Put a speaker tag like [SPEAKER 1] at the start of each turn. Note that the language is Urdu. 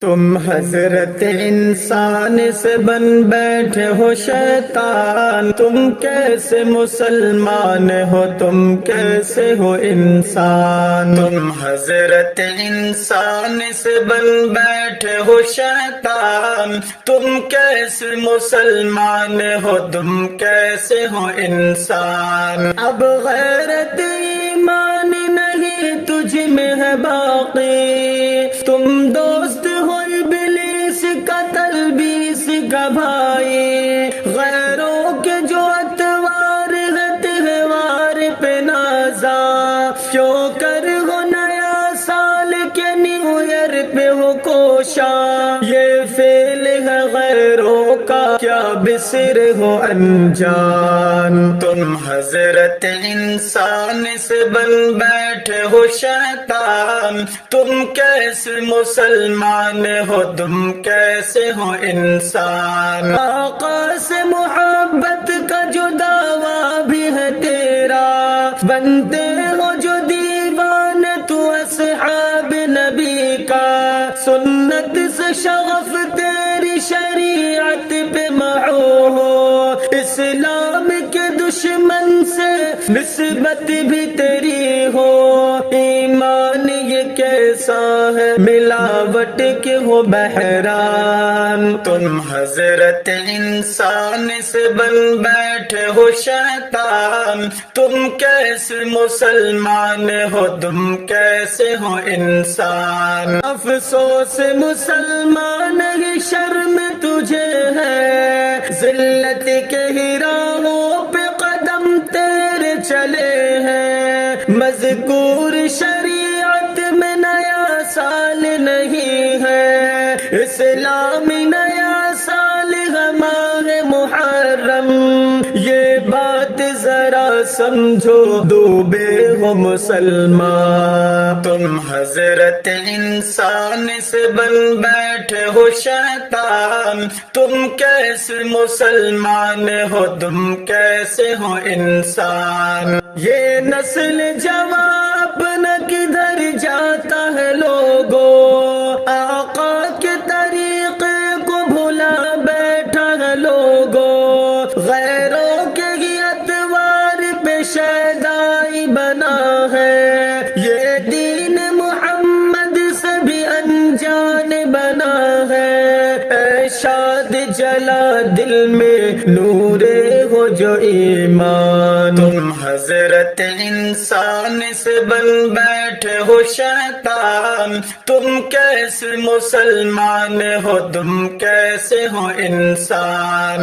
[SPEAKER 1] تم حضرت انسان سے بن بیٹھے ہو شیطان، تم کیسے مسلمان ہو، تم کیسے ہو انسان؟ تم حضرت انسان سے بن بیٹھے ہو شیطان، تم کیسے مسلمان ہو، تم کیسے ہو انسان؟ اب غیرت ایمان نہیں تجھ میں ہے باقی، تم دوست ہو ابلیس کا تلبیس کا بھائی، غیروں کے جو اتوار ہے تہوار پہ نازا، کیوں کر ہو نیا سال کے نیو ایئر پہ ہو کوشاں، یہ فعل ہے غیروں کا کیا بسر ہو انجان؟ تم حضرت انسان سے بن بیٹھے ہو شیطان، تم کیسے مسلمان ہو، تم کیسے ہو انسان؟ آقا سے محبت کا جو دعویٰ بھی ہے تیرا، بنتے ہو جو دیوان تو اصحاب نبی کا، سنت سے شغف تیری شریعت پہ محو ہو، اسلام کے دشمن سے نسبت بھی تیری ہو، ایمان یہ کیسا ہے ملاوٹ کے ہو بحران؟ تم حضرت انسان سے بن بیٹھے ہو شیطان، تم کیسے مسلمان ہو، تم کیسے ہو انسان؟ افسوس مسلمان ہی شرم تجھے ہے، ذلت کے ہی راہوں پہ قدم تیرے چلے ہیں، مذکور شریعت میں نیا سال نہیں ہے، اسلامی نیا سال ہے ماہ محرم، یہ بات ذرا سمجھو ڈوبے ہو مسلمان۔ تم حضرت انسان سے بن بیٹھے ہو شیطان، تم کیسے مسلمان ہو، تم کیسے ہو انسان؟ یہ نسل جوان اپنا کدھر جاتا ہے لوگو، آقا کے طریقے کو بھلا بیٹھا ہے لوگو، غیروں کے ہی اتوار پہ شیدائی بنا ہے، یہ دین محمد سے بھی انجان بنا ہے، اے شاد جلا دل میں نورے ہو جو ایمان۔ تم حضرت انسان سے بن بیٹھے ہو شیطان، تم کیسے مسلمان ہو، تم کیسے ہو انسان؟